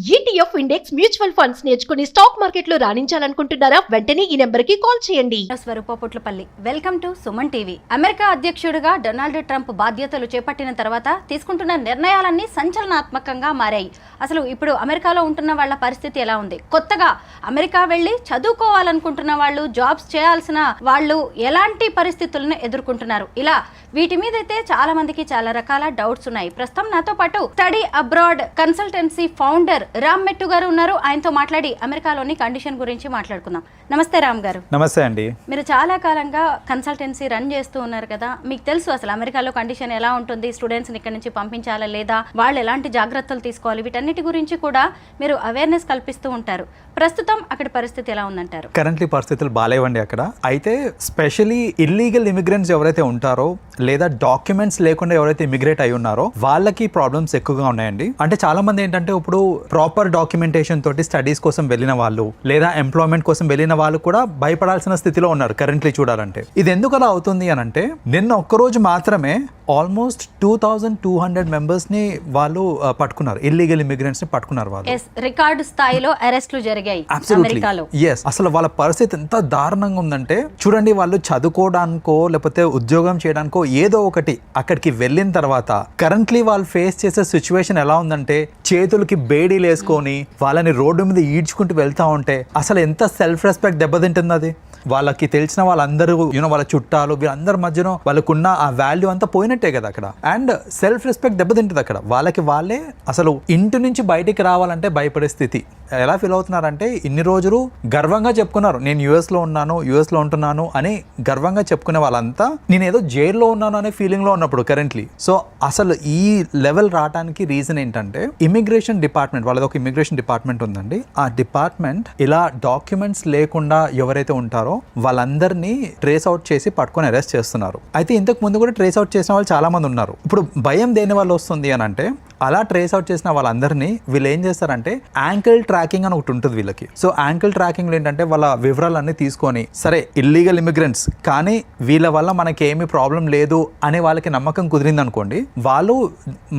ETF index mutual funds నేర్చుకుని stock market లో రాణించాలనుకుంటున్నారా? వెంటనే ఈ నెంబర్ కి కాల్ చేయండి. స్వరూపపుట్లపల్లి, welcome to Suman TV. America అధ్యక్షుడిగా డొనాల్డ్ ట్రంప్ బాధ్యతలు చేపట్టిన తర్వాత తీసుకుంటున్న నిర్ణయాలన్నీ సంచలనాత్మకంగా మారాయి. అసలు ఇప్పుడు అమెరికాలో ఉంటున్న వాళ్ళ పరిస్థితి ఎలా ఉంది? కొత్తగా అమెరికా వెళ్ళి చదువుకోవాలనుకుంటున్న వాళ్ళు, జాబ్స్ చేయాల్సిన వాళ్ళు ఎలాంటి పరిస్థితులను ఎదుర్కొంటున్నారు? ఇలా వీటి మీద అయితే చాలా మందికి చాలా రకాల డౌట్స్ ఉన్నాయి. ప్రస్తుతం నాతో పాటు study abroad consultancy founder Ram మెట్టు గారు ఉన్నారు. ఆయనతో మాట్లాడి అమెరికాలోని కండిషన్ గురించి మాట్లాడుకుందాం. నమస్తే రామ్ గారు. నమస్తే అండి. మీరు చాలా కాలంగా కన్సల్టెన్సీ రన్ చేస్తూ ఉన్నారు కదా, మీకు తెలుసు అసలు అమెరికాలో కండిషన్ ఎలా ఉంటుంది, స్టూడెంట్స్ని ఇక్కడ నుంచి పంపించాలా లేదా, వాళ్ళు ఎలాంటి జాగ్రత్తలు తీసుకోవాలి, వీటన్నిటి గురించి కూడా మీరు అవేర్నెస్ కల్పిస్తూ ఉంటారు. ప్రస్తుతం అక్కడ పరిస్థితి ఎలా ఉందంటారు? కరెంట్లీ పరిస్థితులు బాగాలేవండి అక్కడ. అయితే స్పెషలీ ఇల్లీగల్ ఇమిగ్రెంట్స్ ఎవరైతే ఉంటారో లేదా డాక్యుమెంట్స్ లేకుండా ఎవరైతే ఇమిగ్రేట్ అయి ఉన్నారో వాళ్ళకి ప్రాబ్లమ్స్ ఎక్కువగా ఉన్నాయండి. అంటే చాలా మంది ఏంటంటే ఇప్పుడు ప్రాపర్ డాక్యుమెంటేషన్ తోటి స్టడీస్ కోసం వెళ్ళిన వాళ్ళు లేదా ఎంప్లాయ్మెంట్ కోసం వెళ్ళిన వాళ్ళు కూడా భయపడాల్సిన స్థితిలో ఉన్నారు కరెంట్లీ చూడాలంటే. ఇది ఎందుకు అలా అవుతుంది అని అంటే, నిన్న ఒక్కరోజు మాత్రమే ఆల్మోస్ట్ 2200 మెంబర్స్ ని వాళ్ళు పట్టుకున్నారు, ఇల్లీగల్ ఇమిగ్రెంట్స్ ని పట్టుకున్నారు వాళ్ళు. రికార్డు స్థాయిలో అరెస్టులు జరిగాయి అమెరికాలో. అసలు వాళ్ళ పరిస్థితి ఎంత దారుణంగా ఉందంటే చూడండి, వాళ్ళు చదువుకోవడానికో లేకపోతే ఉద్యోగం చేయడానికో ఏదో ఒకటి అక్కడికి వెళ్ళిన తర్వాత కరెంట్లీ వాళ్ళు ఫేస్ చేసే సిచ్యువేషన్ ఎలా ఉందంటే, చేతులకి బేడీలు వేసుకొని వాళ్ళని రోడ్డు మీద ఈడ్చుకుంటూ వెళ్తా ఉంటే అసలు ఎంత సెల్ఫ్ రెస్పెక్ట్ దెబ్బతింటుంది అది. వాళ్ళకి తెలిసిన వాళ్ళందరూ వాళ్ళ చుట్టాలు వీళ్ళందరి మధ్యన వాళ్ళకున్న ఆ వాల్యూ అంతా పోయినట్టే కదా అక్కడ. అండ్ సెల్ఫ్ రెస్పెక్ట్ దెబ్బతింటుంది అక్కడ. వాళ్ళకి వాళ్ళే అసలు ఇంటి నుంచి బయటికి రావాలంటే భయపడే స్థితి. ఎలా ఫీల్ అవుతున్నారంటే, ఇన్ని రోజులు గర్వంగా చెప్పుకున్నారు నేను యుఎస్లో ఉన్నాను, యుఎస్లో ఉంటున్నాను అని గర్వంగా చెప్పుకునే వాళ్ళంతా నేను ఏదో జైల్లో ఉన్నాను అనే ఫీలింగ్లో ఉన్నప్పుడు కరెంట్లీ. సో అసలు ఈ లెవెల్ రావడానికి రీజన్ ఏంటంటే, ఇమిగ్రేషన్ డిపార్ట్మెంట్, వాళ్ళది ఒక ఇమిగ్రేషన్ డిపార్ట్మెంట్ ఉందండి. ఆ డిపార్ట్మెంట్ ఇలా డాక్యుమెంట్స్ లేకుండా ఎవరైతే ఉంటారో వాళ్ళందరినీ ట్రేస్ అవుట్ చేసి పట్టుకొని అరెస్ట్ చేస్తున్నారు. అయితే ఇంతకు ముందు కూడా ట్రేస్ అవుట్ చేసిన వాళ్ళు చాలా మంది ఉన్నారు. ఇప్పుడు భయం దేని వల్ల వస్తుంది అని అంటే, అలా ట్రేస్ అవుట్ చేసిన వాళ్ళందరినీ వీళ్ళు ఏం చేస్తారంటే యాంకిల్ ట్రాకింగ్ అని ఒకటి ఉంటుంది వీళ్ళకి. సో యాంకిల్ ట్రాకింగ్ ఏంటంటే వాళ్ళ వివరాలన్నీ తీసుకొని, సరే ఇల్లీగల్ ఇమిగ్రెంట్స్ కానీ వీళ్ళ వల్ల మనకి ఏమీ ప్రాబ్లం లేదు అనే వాళ్ళకి నమ్మకం కుదిరింది అనుకోండి, వాళ్ళు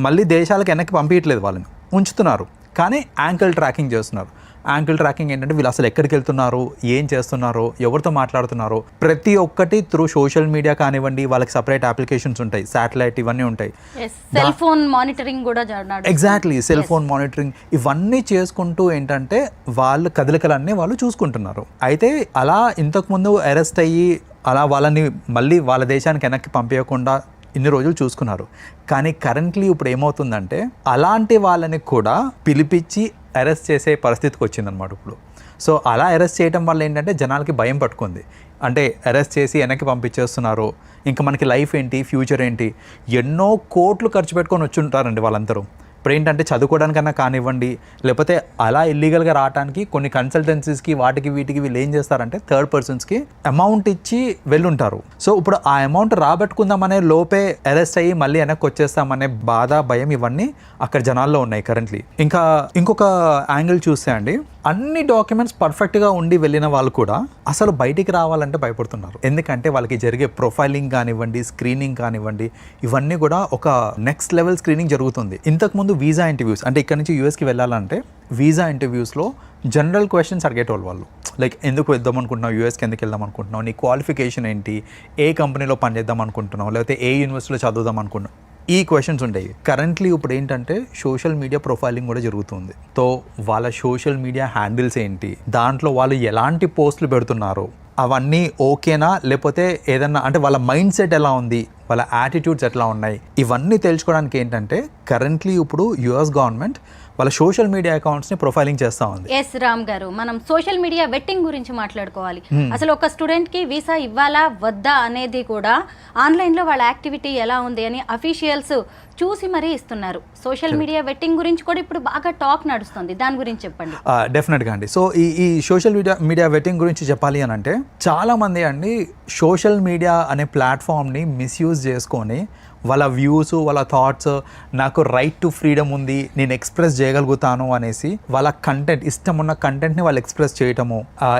మళ్ళీ దేశాలకు వెనక్కి పంపించట్లేదు, వాళ్ళని ఉంచుతున్నారు, కానీ యాంకిల్ ట్రాకింగ్ చేస్తున్నారు. యాంకిల్ ట్రాకింగ్ ఏంటంటే వీళ్ళు అసలు ఎక్కడికి వెళ్తున్నారు, ఏం చేస్తున్నారు, ఎవరితో మాట్లాడుతున్నారు, ప్రతి ఒక్కటి త్రూ సోషల్ మీడియా కానివ్వండి, వాళ్ళకి సపరేట్ అప్లికేషన్స్ ఉంటాయి, శాటిలైట్ ఇవన్నీ ఉంటాయి, సెల్ ఫోన్ మానిటరింగ్ కూడా. ఎగ్జాక్ట్లీ, సెల్ ఫోన్ మానిటరింగ్ ఇవన్నీ చేసుకుంటూ ఏంటంటే వాళ్ళ కదలికలన్నీ వాళ్ళు చూసుకుంటున్నారు. అయితే అలా ఇంతకుముందు అరెస్ట్ అయ్యి అలా వాళ్ళని మళ్ళీ వాళ్ళ దేశానికి వెనక్కి పంపించకుండా ఇన్ని రోజులు చూసుకున్నారు. కానీ కరెంట్లీ ఇప్పుడు ఏమవుతుందంటే, అలాంటి వాళ్ళని కూడా పిలిపించి అరెస్ట్ చేసే పరిస్థితికి వచ్చిందనమాట ఇప్పుడు. సో అలా అరెస్ట్ చేయడం వల్ల ఏంటంటే జనాలకి భయం పట్టుకుంది. అంటే అరెస్ట్ చేసి వెనక్కి పంపించేస్తున్నారు, ఇంకా మనకి లైఫ్ ఏంటి, ఫ్యూచర్ ఏంటి, ఎన్నో కోట్లు ఖర్చు పెట్టుకొని వచ్చి ఉంటారండి వాళ్ళందరూ. ఇప్పుడు ఏంటంటే చదువుకోవడానికన్నా కానివ్వండి, లేకపోతే అలా ఇల్లీగల్గా రావడానికి కొన్ని కన్సల్టెన్సీస్కి వాటికి వీటికి వీళ్ళు ఏం చేస్తారంటే థర్డ్ పర్సన్స్కి అమౌంట్ ఇచ్చి వెళ్ళుంటారు. సో ఇప్పుడు ఆ అమౌంట్ రాబట్టుకుందామనే లోపే అరెస్ట్ అయ్యి మళ్ళీ వెనక్కి వచ్చేస్తామనే బాధ, భయం ఇవన్నీ అక్కడ జనాల్లో ఉన్నాయి కరెంట్లీ. ఇంకా ఇంకొక యాంగిల్ చూస్తే అండి, అన్ని డాక్యుమెంట్స్ పర్ఫెక్ట్గా ఉండి వెళ్ళిన వాళ్ళు కూడా అసలు బయటికి రావాలంటే భయపడుతున్నారు. ఎందుకంటే వాళ్ళకి జరిగే ప్రొఫైలింగ్ కానివ్వండి, స్క్రీనింగ్ కానివ్వండి, ఇవన్నీ కూడా ఒక నెక్స్ట్ లెవెల్ స్క్రీనింగ్ జరుగుతుంది. ఇంతకుముందు వీసా ఇంటర్వ్యూస్, అంటే ఇక్కడ నుంచి యూఎస్కి వెళ్ళాలంటే వీసా ఇంటర్వ్యూస్లో జనరల్ క్వశ్చన్స్ అడిగేటోళ్ళు వాళ్ళు. లైక్ ఎందుకు వెళ్దాం అనుకుంటున్నావు, యూఎస్కి ఎందుకు వెళ్దాం అనుకుంటున్నావు, నీ క్వాలిఫికేషన్ ఏంటి, ఏ కంపెనీలో పనిచేద్దాం అనుకుంటున్నావు, లేకపోతే ఏ యూనివర్సిటీలో చదువుదాం అనుకుంటున్నావు, ఈ క్వశ్చన్స్ ఉంటాయి. కరెంట్లీ ఇప్పుడు ఏంటంటే సోషల్ మీడియా ప్రొఫైలింగ్ కూడా జరుగుతుంది. సో వాళ్ళ సోషల్ మీడియా హ్యాండిల్స్ ఏంటి, దాంట్లో వాళ్ళు ఎలాంటి పోస్టులు పెడుతున్నారు, అవన్నీ ఓకేనా, లేకపోతే ఏదన్నా అంటే వాళ్ళ మైండ్ సెట్ ఎలా ఉంది, వాళ్ళ యాటిట్యూడ్స్ ఎట్లా ఉన్నాయి, ఇవన్నీ తెలుసుకోవడానికి ఏంటంటే కరెంట్లీ ఇప్పుడు యుఎస్ గవర్నమెంట్ వాళ్ళ సోషల్ మీడియా అకౌంట్స్ ని ప్రొఫైలింగ్ చేస్తా ఉంది. ఎస్ రామ్ గారు, మనం సోషల్ మీడియా వెట్టింగ్ గురించి మాట్లాడుకోవాలి. అసలు ఒక స్టూడెంట్ కి వీసా ఇవ్వాలా వద్దా అనేది కూడా ఆన్లైన్ లో వాళ్ళ యాక్టివిటీ ఎలా ఉంది అని అఫీషియల్స్ చూసి మరీ ఇస్తున్నారు. సోషల్ మీడియా వెట్టింగ్ గురించి కూడా ఇప్పుడు బాగా టాక్ నడుస్తుంది, దాని గురించి చెప్పండి. డెఫినెట్గా అండి. సో ఈ సోషల్ మీడియా వెట్టింగ్ గురించి చెప్పాలి అని అంటే, చాలా మంది అండి సోషల్ మీడియా అనే ప్లాట్ఫామ్ని మిస్యూజ్ చేసుకొని వాళ్ళ వ్యూస్, వాళ్ళ థాట్స్, నాకు రైట్ టు ఫ్రీడమ్ ఉంది, నేను ఎక్స్ప్రెస్ చేయగలుగుతాను అనేసి వాళ్ళ కంటెంట్, ఇష్టం ఉన్న కంటెంట్ని వాళ్ళు ఎక్స్ప్రెస్ చేయటము,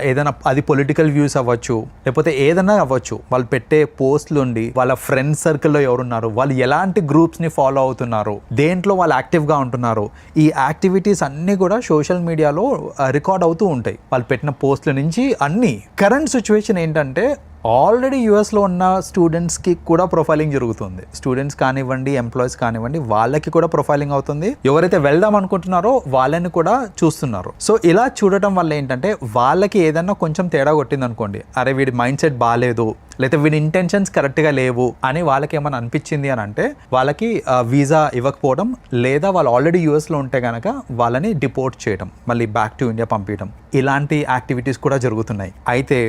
ఏదైనా అది పొలిటికల్ వ్యూస్ అవ్వచ్చు, లేకపోతే ఏదైనా అవ్వచ్చు, వాళ్ళు పెట్టే పోస్టులు ఉండి వాళ్ళ ఫ్రెండ్స్ సర్కిల్లో ఎవరున్నారు, వాళ్ళు ఎలాంటి గ్రూప్స్ని ఫాలో అవుతున్నారు, దేంట్లో వాళ్ళు యాక్టివ్గా ఉంటున్నారు, ఈ యాక్టివిటీస్ అన్నీ కూడా సోషల్ మీడియాలో రికార్డ్ అవుతూ ఉంటాయి. వాళ్ళు పెట్టిన పోస్టుల నుంచి అన్నీ. కరెంట్ సిచ్యువేషన్ ఏంటంటే ఆల్రెడీ యూఎస్లో ఉన్న స్టూడెంట్స్కి కూడా ప్రొఫైలింగ్ జరుగుతుంది. స్టూడెంట్స్ కానివ్వండి, ఎంప్లాయీస్ కానివ్వండి, వాళ్ళకి కూడా ప్రొఫైలింగ్ అవుతుంది. ఎవరైతే వెళ్దాం అనుకుంటున్నారో వాళ్ళని కూడా చూస్తున్నారు. సో ఇలా చూడటం వల్ల ఏంటంటే వాళ్ళకి ఏదన్నా కొంచెం తేడా కొట్టింది అనుకోండి, అరే వీడి మైండ్ సెట్ బాగాలేదు, లేకపోతే వీడి ఇంటెన్షన్స్ కరెక్ట్గా లేవు అని వాళ్ళకి ఏమైనా అనిపించింది అని అంటే వాళ్ళకి వీసా ఇవ్వకపోవడం, లేదా వాళ్ళు ఆల్రెడీ యూఎస్లో ఉంటే కనుక వాళ్ళని డిపోర్ట్ చేయడం, మళ్ళీ బ్యాక్ టు ఇండియా పంపించడం, ఇలాంటి యాక్టివిటీస్ కూడా జరుగుతున్నాయి. అయితే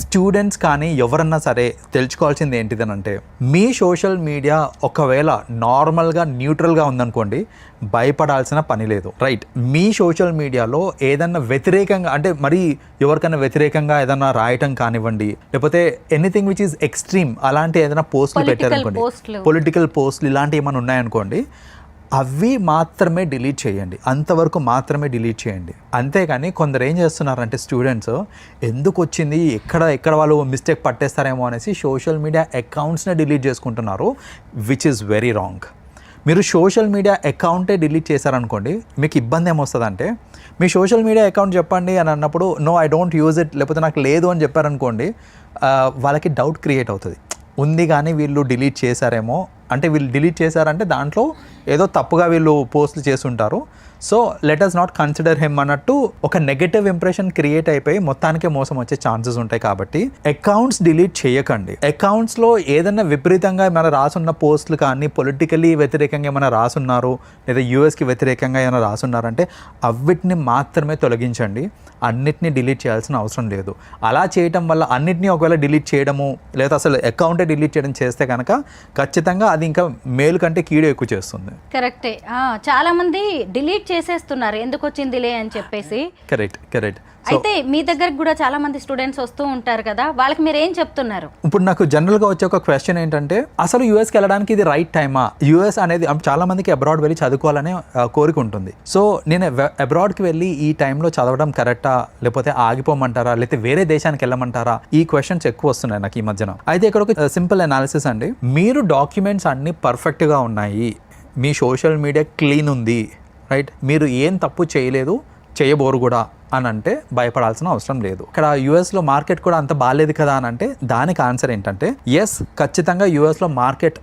స్టూడెంట్స్ కానీ ఎవరన్నా సరే తెలుసుకోవాల్సింది ఏంటిదనంటే, మీ సోషల్ మీడియా ఒకవేళ నార్మల్గా న్యూట్రల్గా ఉందనుకోండి, భయపడాల్సిన పని లేదు. రైట్, మీ సోషల్ మీడియాలో ఏదన్నా వ్యతిరేకంగా, అంటే మరి ఎవరికైనా వ్యతిరేకంగా ఏదన్నా రాయటం కానివ్వండి, లేకపోతే ఎనీథింగ్ విచ్ ఈస్ ఎక్స్ట్రీమ్, అలాంటి ఏదైనా పోస్టులు పెట్టారనుకోండి, పొలిటికల్ పోస్టులు ఇలాంటివి ఏమైనా ఉన్నాయనుకోండి, అవి మాత్రమే డిలీట్ చేయండి. అంతవరకు మాత్రమే డిలీట్ చేయండి. అంతేగాని కొందరు ఏం చేస్తున్నారంటే స్టూడెంట్స్ ఎందుకు వచ్చింది, ఎక్కడ వాళ్ళు మిస్టేక్ పట్టేస్తారేమో అనేసి సోషల్ మీడియా అకౌంట్స్ని డిలీట్ చేసుకుంటున్నారు, విచ్ ఈస్ వెరీ రాంగ్. మీరు సోషల్ మీడియా అకౌంటే డిలీట్ చేశారనుకోండి, మీకు ఇబ్బంది ఏమొస్తుందంటే, మీ సోషల్ మీడియా అకౌంట్ చెప్పండి అని అన్నప్పుడు no I don't use it, లేకపోతే నాకు లేదు అని చెప్పారనుకోండి, వాళ్ళకి డౌట్ క్రియేట్ అవుతుంది. ఉంది కానీ వీళ్ళు డిలీట్ చేశారేమో, అంటే వీళ్ళు డిలీట్ చేశారంటే దాంట్లో ఏదో తప్పుగా వీళ్ళు పోస్టులు చేస్తుంటారు. So let us not consider him అన్నట్టు ఒక నెగటివ్ ఇంప్రెషన్ క్రియేట్ అయిపోయి మొత్తానికే మోసం వచ్చే ఛాన్సెస్ ఉంటాయి. కాబట్టి అకౌంట్స్ డిలీట్ చేయకండి. అకౌంట్స్లో ఏదైనా విపరీతంగా ఏమైనా రాసున్న పోస్టులు కానీ, పొలిటికలీ వ్యతిరేకంగా ఏమైనా రాసున్నారు, లేదా యూఎస్కి వ్యతిరేకంగా ఏమైనా రాసున్నారంటే అవిటిని మాత్రమే తొలగించండి. అన్నిటినీ డిలీట్ చేయాల్సిన అవసరం లేదు. అలా చేయటం వల్ల అన్నిటినీ ఒకవేళ డిలీట్ చేయడము, లేదా అసలు అకౌంటే డిలీట్ చేయడం చేస్తే కనుక ఖచ్చితంగా అది ఇంకా మేలు కంటే కీడు ఎక్కువ చేస్తుంది. కరెక్టే. చాలా మంది డిలీట్ చేసేస్తున్నారు ఎందుకు వచ్చిందిలే అని చెప్పేసి. కరెక్ట్. అయితే మీ దగ్గరకు కూడా చాలా మంది స్టూడెంట్స్ వస్తూ ఉంటారు కదా, వాళ్ళకి మీరు ఏం చెప్తున్నారు? ఇప్పుడు నాకు జనరల్గా వచ్చే ఒక క్వశ్చన్ ఏంటంటే, అసలు యూఎస్కి వెళ్ళడానికి ఇది రైట్ టైమా? యూఎస్ అనేది చాలా మందికి అబ్రాడ్ వెళ్ళి చదువుకోవాలనే కోరిక ఉంటుంది. సో నేను అబ్రాడ్కి వెళ్ళి ఈ టైంలో చదవడం కరెక్టా, లేకపోతే ఆగిపోమంటారా, లేకపోతే వేరే దేశానికి వెళ్ళమంటారా? ఈ క్వశ్చన్స్ ఎక్కువ వస్తున్నాయి నాకు ఈ మధ్యన. అయితే ఇక్కడ ఒక సింపుల్ అనాలిసిస్ అండి. మీరు డాక్యుమెంట్స్ అన్నీ పర్ఫెక్ట్గా ఉన్నాయి, మీ సోషల్ మీడియా క్లీన్ ఉంది, రైట్, మీరు ఏం తప్పు చేయలేదు, చేయబోరు కూడా అని అంటే భయపడాల్సిన అవసరం లేదు. ఇక్కడ యూఎస్లో మార్కెట్ కూడా అంత బాగాలేదు కదా అని అంటే దానికి ఆన్సర్ ఏంటంటే, ఎస్, ఖచ్చితంగా యూఎస్లో మార్కెట్,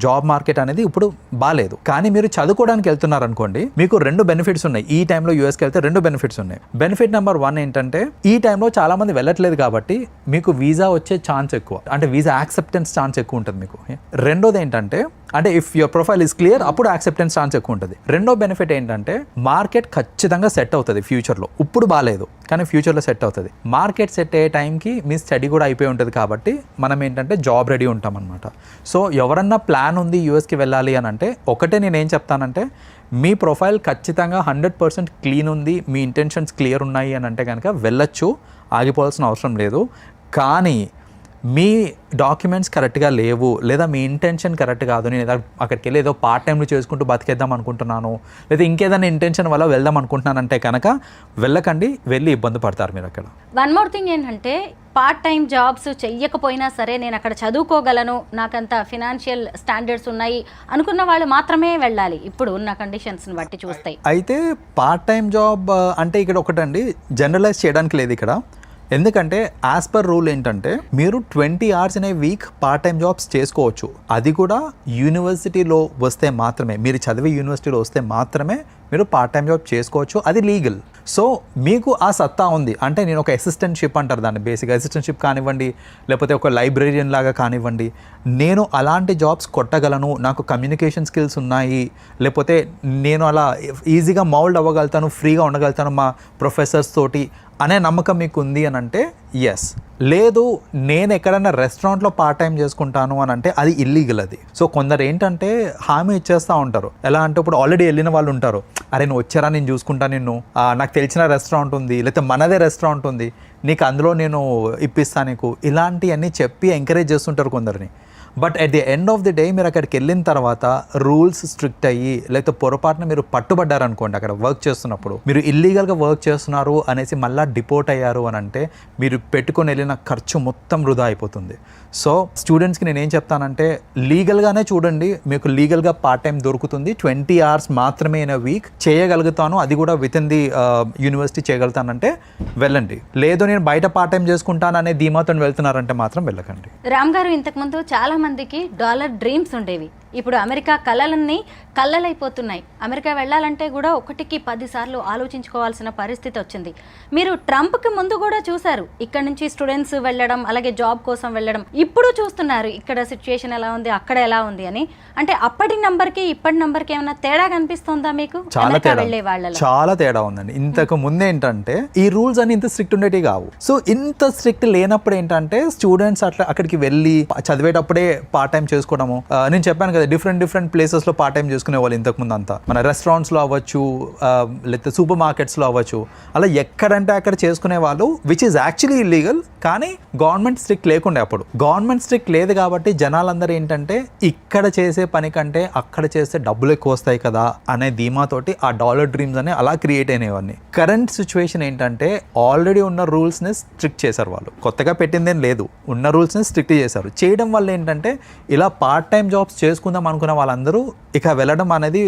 జాబ్ మార్కెట్ అనేది ఇప్పుడు బాగాలేదు. కానీ మీరు చదువుకోవడానికి వెళ్తున్నారు అనుకోండి, మీకు 2 బెనిఫిట్స్ ఉన్నాయి. ఈ టైంలో యూఎస్కి వెళ్తే 2 బెనిఫిట్స్ ఉన్నాయి. బెనిఫిట్ నెంబర్ 1 ఏంటంటే, ఈ టైంలో చాలా మంది వెళ్ళట్లేదు కాబట్టి మీకు వీసా వచ్చే ఛాన్స్ ఎక్కువ, అంటే వీసా యాక్సెప్టెన్స్ ఛాన్స్ ఎక్కువ ఉంటుంది మీకు. రెండోది ఏంటంటే, అంటే if your profile is clear, అప్పుడు యాక్సెప్టెన్స్ ఛాన్స్ ఎక్కువ ఉంటుంది. రెండో బెనిఫిట్ ఏంటంటే, మార్కెట్ ఖచ్చితంగా సెట్ అవుతుంది ఫ్యూచర్లో. ఇప్పుడు బాగాలేదు కానీ ఫ్యూచర్లో సెట్ అవుతుంది. మార్కెట్ సెట్ అయ్యే టైంకి మీ స్టడీ కూడా అయిపోయి ఉంటుంది కాబట్టి మనం ఏంటంటే జాబ్ రెడీ ఉంటాం అనమాట. సో ఎవరన్నా ప్లాన్ ఉంది యూఎస్కి వెళ్ళాలి అని అంటే, ఒకటే నేనేం చెప్తానంటే, మీ ప్రొఫైల్ ఖచ్చితంగా 100% క్లీన్ ఉంది, మీ ఇంటెన్షన్స్ క్లియర్ ఉన్నాయి అని అంటే కనుక వెళ్ళొచ్చు, ఆగిపోవాల్సిన అవసరం లేదు. కానీ మీ డాక్యుమెంట్స్ కరెక్ట్గా లేవు, లేదా మీ ఇంటెన్షన్ కరెక్ట్ కాదు, నేను అక్కడికి వెళ్ళి ఏదో పార్ట్ టైంలో చేసుకుంటూ బతికేద్దాం అనుకుంటున్నాను, లేదా ఇంకేదైనా ఇంటెన్షన్ వల్ల వెళ్దాం అనుకుంటున్నానంటే కనుక వెళ్ళకండి, వెళ్ళి ఇబ్బంది పడతారు మీరు అక్కడ. వన్ మోర్ థింగ్ ఏంటంటే, పార్ట్ టైం జాబ్స్ చెయ్యకపోయినా సరే నేను అక్కడ చదువుకోగలను, నాకంత ఫినాన్షియల్ స్టాండర్డ్స్ ఉన్నాయి అనుకున్న వాళ్ళు మాత్రమే వెళ్ళాలి ఇప్పుడు ఉన్న కండిషన్స్ని బట్టి చూస్తాయి. అయితే పార్ట్ టైం జాబ్ అంటే ఇక్కడ ఒకటండి, జనరలైజ్ చేయడానికి లేదు ఇక్కడ. ఎందుకంటే యాజ్ పర్ రూల్ ఏంటంటే, మీరు 20 hours in a week part time jobs చేసుకోవచ్చు. అది కూడా యూనివర్సిటీలో వస్తే మాత్రమే, మీరు చదివే యూనివర్సిటీలో వస్తే మాత్రమే మీరు పార్ట్ టైం జాబ్ చేసుకోవచ్చు. అది లీగల్. సో మీకు ఆ సత్తా ఉంది అంటే, నేను ఒక అసిస్టెంట్షిప్ అంటారు దాన్ని, బేసిక్గా అసిస్టెంట్షిప్ కానివ్వండి, లేకపోతే ఒక లైబ్రేరియన్ లాగా కానివ్వండి, నేను అలాంటి జాబ్స్ కొట్టగలను, నాకు కమ్యూనికేషన్ స్కిల్స్ ఉన్నాయి, లేకపోతే నేను అలా ఈజీగా మౌల్డ్ అవ్వగలుగుతాను, ఫ్రీగా ఉండగలుగుతాను మా ప్రొఫెసర్స్ తోటి అనే నమ్మకం మీకు ఉంది అని అంటే ఎస్. లేదు, నేను ఎక్కడైనా రెస్టారెంట్లో పార్ట్ టైం చేసుకుంటాను అని అంటే అది ఇల్లీగల్ అది. సో కొందరు ఏంటంటే హామీ ఇచ్చేస్తూ ఉంటారు. ఎలా అంటే, ఇప్పుడు ఆల్రెడీ వెళ్ళిన వాళ్ళు ఉంటారు, అరే నువ్వు వచ్చారా నేను చూసుకుంటాను, నిన్ను నాకు తెలిసిన రెస్టారెంట్ ఉంది, లేకపోతే మనదే రెస్టారెంట్ ఉంది, నీకు అందులో నేను ఇప్పిస్తాను నీకు, ఇలాంటివన్నీ చెప్పి ఎంకరేజ్ చేస్తుంటారు కొందరిని. But at the end of the day మీరు అక్కడికి వెళ్ళిన తర్వాత రూల్స్ స్ట్రిక్ట్ అయ్యి లేకపోతే పొరపాటున మీరు పట్టుబడ్డారనుకోండి అక్కడ వర్క్ చేస్తున్నప్పుడు, మీరు ఇల్లీగల్గా వర్క్ చేస్తున్నారు అనేసి మళ్ళీ డిపోర్ట్ అయ్యారు అని అంటే మీరు పెట్టుకొని వెళ్ళిన ఖర్చు మొత్తం వృధా అయిపోతుంది. సో స్టూడెంట్స్కి నేనేం చెప్తానంటే లీగల్గానే చూడండి, మీకు లీగల్గా పార్ట్ టైం దొరుకుతుంది, 20 hours మాత్రమే ఇన్ అ వీక్ చేయగలుగుతాను, అది కూడా విత్ ఇన్ ది యూనివర్సిటీ చేయగలుగుతానంటే వెళ్ళండి. లేదు నేను బయట పార్ట్ టైం చేసుకుంటాను అనే ధీమాతో వెళ్తున్నారంటే మాత్రం వెళ్ళకండి. రామ్ గారు, ఇంతకుముందు చాలా మందికి డాలర్ డ్రీమ్స్ ఉండేవి. ఇప్పుడు అమెరికా కళలన్నీ కళ్ళలైపోతున్నాయి. అమెరికా వెళ్ళాలంటే కూడా 1కి 10 సార్లు ఆలోచించుకోవాల్సిన పరిస్థితి వచ్చింది. మీరు ట్రంప్కి ముందు కూడా చూశారు, ఇక్కడ నుంచి స్టూడెంట్స్ వెళ్ళడం, అలాగే జాబ్ కోసం వెళ్ళడం. ఇప్పుడు చూస్తున్నారు ఇక్కడ సిచ్యుయేషన్ ఎలా ఉంది, అక్కడ ఎలా ఉంది అని. అంటే అప్పటి నంబర్కి ఇప్పటి నంబర్కి ఏమైనా తేడా కనిపిస్తుందా మీకు? చాలా తేడా ఉందండి. ఇంతకు ముందు ఏంటంటే ఈ రూల్స్ అని ఇంత స్ట్రిక్ట్ ఉండేవి కావు. సో ఇంత స్ట్రిక్ట్ లేనప్పుడు ఏంటంటే స్టూడెంట్స్ అట్లా అక్కడికి వెళ్ళి చదివేటప్పుడే పార్ట్ టైం చేసుకోవడము. నేను చెప్పాను కదా, డిఫరెంట్ ప్లేసెస్లో పార్ట్ టైం చేసుకునే వాళ్ళు ఇంతకుముందు అంతా. మన రెస్టారెంట్స్లో అవ్వచ్చు, లేకపోతే సూపర్ మార్కెట్స్లో అవ్వచ్చు, అలా ఎక్కడంటే అక్కడ చేసుకునే వాళ్ళు, విచ్ ఈజ్ యాక్చువల్లీ ఇల్లీగల్. కానీ గవర్నమెంట్ స్ట్రిక్ట్ లేకుండే. అప్పుడు గవర్నమెంట్ స్ట్రిక్ట్ లేదు కాబట్టి జనాలందరూ ఏంటంటే ఇక్కడ చేసే పని కంటే అక్కడ చేస్తే డబ్బులు ఎక్కువ వస్తాయి కదా అనే ధీమాతోటి ఆ డాలర్ డ్రీమ్స్ అనే అలా క్రియేట్ అయినవన్నీ. కరెంట్ సిచ్యువేషన్ ఏంటంటే ఆల్రెడీ ఉన్న రూల్స్ని స్ట్రిక్ట్ చేశారు వాళ్ళు, కొత్తగా పెట్టిందేం లేదు, ఉన్న రూల్స్ని స్ట్రిక్ట్ చేశారు. చేయడం వల్ల ఏంటంటే ఇలా పార్ట్ టైం జాబ్స్ చేసుకుందాం అనుకున్న వాళ్ళందరూ ఇక వెళ్ళడం అనేది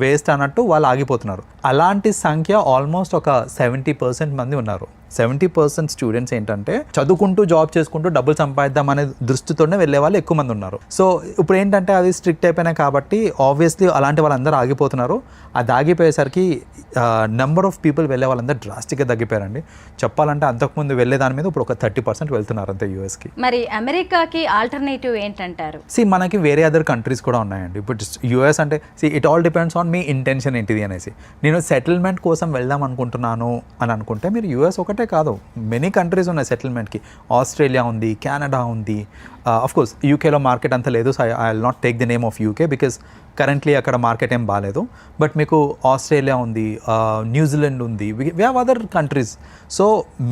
వేస్ట్ అన్నట్టు వాళ్ళు ఆగిపోతున్నారు. అలాంటి సంఖ్య ఆల్మోస్ట్ ఒక 70% మంది ఉన్నారు. 70% స్టూడెంట్స్ ఏంటంటే చదువుకుంటూ జాబ్ చేసుకుంటూ డబ్బులు సంపాదిద్దాం అనే దృష్టితోనే వెళ్ళే వాళ్ళు ఎక్కువ మంది ఉన్నారు. సో ఇప్పుడు ఏంటంటే అది స్ట్రిక్ట్ అయిపోయినాయి కాబట్టి ఆబ్వియస్లీ అలాంటి వాళ్ళందరూ ఆగిపోతున్నారు. అది ఆగిపోయేసరికి నెంబర్ ఆఫ్ పీపుల్ వెళ్ళే వాళ్ళందరూ డ్రాస్టిక్గా తగ్గిపోయారండి. చెప్పాలంటే అంతకుముందు వెళ్ళే దాని మీద ఇప్పుడు ఒక 30% వెళ్తున్నారు అంతే యూఎస్కి. మరి అమెరికాకి ఆల్టర్నేటివ్ ఏంటంటారు? మనకి వేరే అదర్ కంట్రీస్ కూడా ఉన్నాయండి. ఇప్పుడు యూఎస్ అంటే it all depends on me intention ఏంటిది అనేసి. నేను సెటిల్మెంట్ కోసం వెళ్దాం అనుకుంటున్నాను అని అనుకుంటే మీరు యూఎస్ ఒకటే కాదు, మెనీ కంట్రీస్ ఉన్నాయి సెటిల్మెంట్కి. ఆస్ట్రేలియా ఉంది, కెనడా ఉంది, అఫ్ కోర్స్ యూకేలో మార్కెట్ అంత లేదు. So I will not take the name of UK because currently అక్కడ మార్కెట్ ఏం బాగాలేదు. బట్ మీకు ఆస్ట్రేలియా ఉంది, న్యూజిలాండ్ ఉంది, we have other countries. So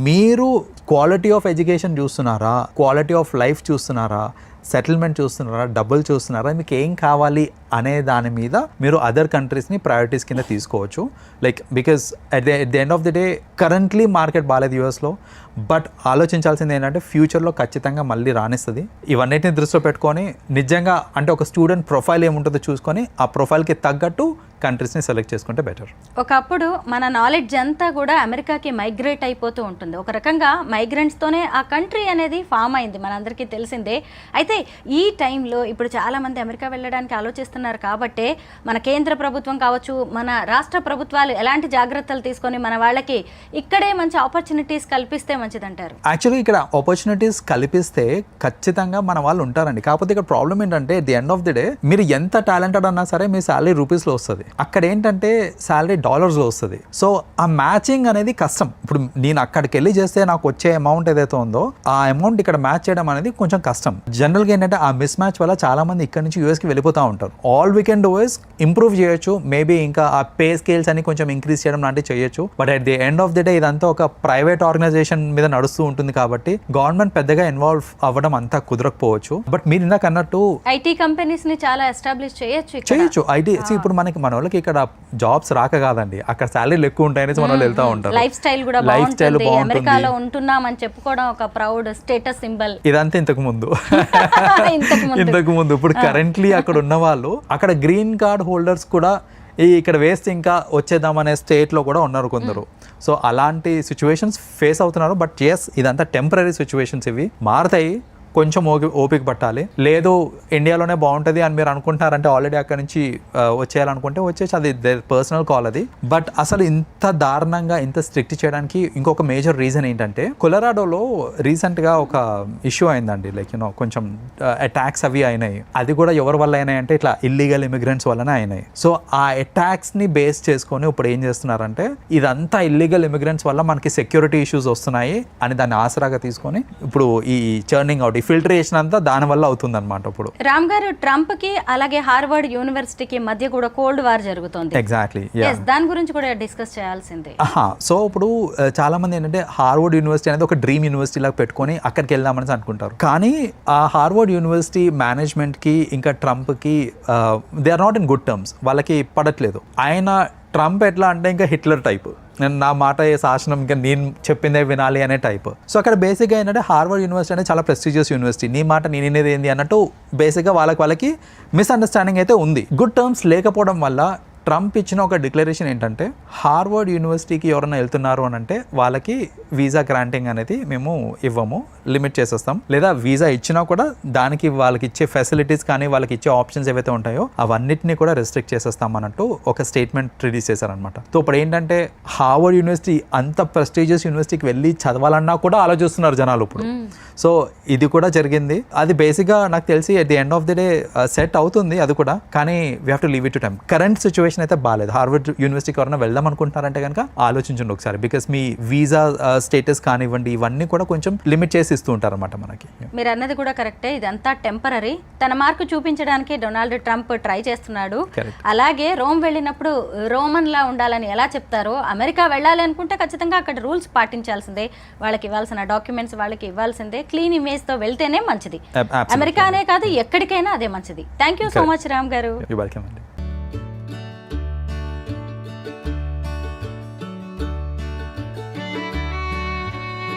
మీరు క్వాలిటీ ఆఫ్ ఎడ్యుకేషన్ చూస్తున్నారా, క్వాలిటీ ఆఫ్ లైఫ్ చూస్తున్నారా, సెటిల్మెంట్ చూస్తున్నారా, డబ్బులు చూస్తున్నారా, మీకు ఏం కావాలి అనే దాని మీద మీరు అదర్ కంట్రీస్ని ప్రయారిటీస్ కింద తీసుకోవచ్చు. Like because at the end of the day currently market బాగాలేదు యూఎస్లో. బట్ ఆలోచించాల్సింది ఏంటంటే ఫ్యూచర్లో ఖచ్చితంగా మళ్ళీ రాణిస్తుంది. ఇవన్నిటిని దృష్టిలో పెట్టుకొని నిజంగా అంటే ఒక స్టూడెంట్ ప్రొఫైల్ ఏముంటుందో చూసుకొని ఆ ప్రొఫైల్కి తగ్గట్టు కంట్రీస్ని సెలెక్ట్ చేసుకుంటే బెటర్. ఒకప్పుడు మన నాలెడ్జ్ అంతా కూడా అమెరికాకి మైగ్రేట్ అయిపోతూ ఉంటుంది. ఒక రకంగా మైగ్రెంట్స్తోనే ఆ కంట్రీ అనేది ఫామ్ అయింది, మనందరికీ తెలిసిందే. అయితే ఈ టైంలో ఇప్పుడు చాలామంది అమెరికా వెళ్ళడానికి ఆలోచిస్తున్నారు కాబట్టే మన కేంద్ర ప్రభుత్వం కావచ్చు, మన రాష్ట్ర ప్రభుత్వాలు ఎలాంటి జాగ్రత్తలు తీసుకొని మన వాళ్ళకి ఇక్కడే మంచి ఆపర్చునిటీస్ కల్పిస్తే మంచిదంటారు? యాక్చువల్లీ ఇక్కడ ఆపర్చునిటీస్ కల్పిస్తే ఖచ్చితంగా మన వాళ్ళు ఉంటారండి. కాకపోతే ఇక్కడ ప్రాబ్లం ఏంటంటే the end of the day మీరు ఎంత టాలెంటెడ్ అన్నా సరే మీ శాలరీ రూపీస్లో వస్తుంది, అక్కడ ఏంటంటే శాలరీ డాలర్స్లో వస్తుంది. సో ఆ మ్యాచింగ్ అనేది కష్టం. ఇప్పుడు నేను అక్కడికి వెళ్ళి చేస్తే నాకు వచ్చే అమౌంట్ ఏదైతే ఉందో ఆ అమౌంట్ ఇక్కడ మ్యాచ్ చేయడం అనేది కొంచెం కష్టం. జనరల్గా ఏంటంటే ఆ మిస్ మ్యాచ్ వల్ల చాలా మంది ఇక్కడ నుంచి యూఎస్కి వెళ్ళిపోతూ ఉంటారు. All we can do is improve చేయొచ్చు, మేబీ ఇంకా ఆ పే స్కేల్స్ అని కొంచెం ఇంక్రీజ్ చేయడం లాంటివి చేయొచ్చు. But at the end of the day ఇదంతా ఒక ప్రైవేట్ ఆర్గనైజేషన్ మీద నడుస్తూ ఉంటుంది కాబట్టి గవర్నమెంట్ పెద్దగా ఇన్వాల్వ్ అవ్వడం అంతా కుదరకపోవచ్చు. బట్ మీరు ఇందాక అన్నట్టు ఐటీ కంపెనీస్ ని చాలా ఎస్టాబ్లిష్ చేయొచ్చు. ఐటీ ఇప్పుడు మనకి మన వాళ్ళకి ఇక్కడ జాబ్స్ రాక కాదండి, అక్కడ శాలరీలు ఎక్కువ ఉంటాయని మన వాళ్ళు వెళ్తా ఉంటారు. లైఫ్ స్టైల్ కూడా బాగుంటుంది, అమెరికాలో ఉంటున్నాం అని చెప్పుకోవడం ఒక ప్రౌడ్ స్టేటస్ సింబల్. ఇదంతా ఇంతకు ముందు. ఇప్పుడు కరెంట్లీ అక్కడ ఉన్న వాళ్ళు అక్కడ గ్రీన్ కార్డ్ హోల్డర్స్ కూడా ఇక్కడ వేస్తే ఇంకా వచ్చేద్దామనే స్టేట్లో కూడా ఉన్నారు కొందరు. సో అలాంటి సిచ్యువేషన్స్ ఫేస్ అవుతున్నారు. బట్ ఎస్, ఇదంతా టెంపరీ సిచ్యువేషన్స్, ఇవి మారుతాయి, కొంచెం ఓపిక పట్టాలి. లేదు ఇండియాలోనే బాగుంటుంది అని మీరు అనుకుంటున్నారంటే ఆల్రెడీ అక్కడ నుంచి వచ్చేయాలనుకుంటే వచ్చేసి అది పర్సనల్ కాల్ అది. బట్ అసలు ఇంత దారుణంగా ఇంత స్ట్రిక్ట్ చేయడానికి ఇంకొక మేజర్ రీజన్ ఏంటంటే కొలరాడోలో రీసెంట్గా ఒక ఇష్యూ అయిందండి. లైక్ కొంచెం అటాక్స్ అవి అయినాయి. అది కూడా ఎవరి వల్ల అయినాయి అంటే ఇట్లా ఇల్లీగల్ ఇమిగ్రెంట్స్ వల్లనే అయినాయి. సో ఆ అటాక్స్ని బేస్ చేసుకొని ఇప్పుడు ఏం చేస్తున్నారంటే ఇదంతా ఇల్లీగల్ ఇమిగ్రెంట్స్ వల్ల మనకి సెక్యూరిటీ ఇష్యూస్ వస్తున్నాయి అని దాన్ని ఆసరాగా తీసుకొని ఇప్పుడు ఈ చర్నింగ్ అవుట్ ఎగ్జాక్ట్లీ ఫిల్టరేషన్ అంతా దానివల్ల అవుతుంది అనమాట ఇప్పుడు. రామ్ గారు, ట్రంప్ కి అలాగే హార్వర్డ్ యూనివర్సిటీకి మధ్య కూడా కోల్డ్ వార్ జరుగుతోంది. ఎగ్జాక్ట్లీ దాని గురించి కూడా డిస్కస్ చేయాల్సిందే. సో ఇప్పుడు చాలా మంది ఏంటంటే హార్వర్డ్ యూనివర్సిటీ అనేది ఒక డ్రీమ్ యూనివర్సిటీ లాగా పెట్టుకొని అక్కడికి వెళ్దామని అనుకుంటారు. కానీ ఆ హార్వర్డ్ యూనివర్సిటీ మేనేజ్మెంట్ కి ఇంకా ట్రంప్ కి they are not in good terms. వాళ్ళకి పడట్లేదు. ఆయన ట్రంప్ ఎట్లా అంటే ఇంకా హిట్లర్ టైప్, నేను నా మాట ఏ శాసనం ఇంకా నేను చెప్పిందే వినాలి అనే టైప్. సో అక్కడ బేసిక్గా ఏంటంటే హార్వర్డ్ యూనివర్సిటీ అనేది చాలా ప్రెస్టీజియస్ యూనివర్సిటీ, నీ మాట నేనేది ఏంది అన్నట్టు బేసిక్గా వాళ్ళకి మిస్అండర్స్టాండింగ్ అయితే ఉంది. గుడ్ టర్మ్స్ లేకపోవడం వల్ల ట్రంప్ ఇచ్చిన ఒక డిక్లరేషన్ ఏంటంటే హార్వర్డ్ యూనివర్సిటీకి ఎవరైనా వెళ్తున్నారు అని అంటే వాళ్ళకి వీసా గ్రాంటింగ్ అనేది మేము ఇవ్వము, లిమిట్ చేసేస్తాం. లేదా వీసా ఇచ్చినా కూడా దానికి వాళ్ళకి ఇచ్చే ఫెసిలిటీస్ కానీ వాళ్ళకి ఇచ్చే ఆప్షన్స్ ఏవైతే ఉంటాయో అవన్నిటిని కూడా రెస్ట్రిక్ట్ చేసేస్తాం అన్నట్టు ఒక స్టేట్మెంట్ రిలీజ్ చేశారనమాట. సో ఇప్పుడు ఏంటంటే హార్వర్డ్ యూనివర్సిటీ అంత ప్రెస్టీజియస్ యూనివర్సిటీకి వెళ్ళి చదవాలన్నా కూడా ఆలోచిస్తున్నారు జనాలు ఇప్పుడు. సో ఇది కూడా జరిగింది. అది బేసిక్గా నాకు తెలిసి at the end of the day set అవుతుంది అది కూడా. కానీ we have to leave it to time. Current situation అయితే బాగాలేదు. హార్వర్డ్ యూనివర్సిటీకి ఎవరైనా వెళ్దాం అనుకుంటారంటే కనుక ఆలోచించండి ఒకసారి. బికాస్ మీ వీసా స్టేటస్ కానివ్వండి ఇవన్నీ కూడా కొంచెం లిమిట్ చేసి ఇస్తూ ఉంటారు అనమాట మనకి. మీరు అన్నది కూడా కరెక్టే. ఇదంతా టెంపరరీ. తన మార్కు చూపించడానికి డొనాల్డ్ ట్రంప్ ట్రై చేస్తున్నాడు. అలాగే రోమ్ వెళ్ళినప్పుడు రోమన్ లా ఉండాలని ఎలా చెప్తారో, అమెరికా వెళ్ళాలి అనుకుంటే ఖచ్చితంగా అక్కడ రూల్స్ పాటించాల్సిందే. వాళ్ళకి ఇవ్వాల్సిన డాక్యుమెంట్స్ వాళ్ళకి ఇవ్వాల్సిందే. క్లీన్ ఇమేజ్ తో వెళ్తేనే మంచిది. అమెరికానే కాదు ఎక్కడికైనా అదే మంచిది. Thank you so much Ram గారు. You're welcome అండి.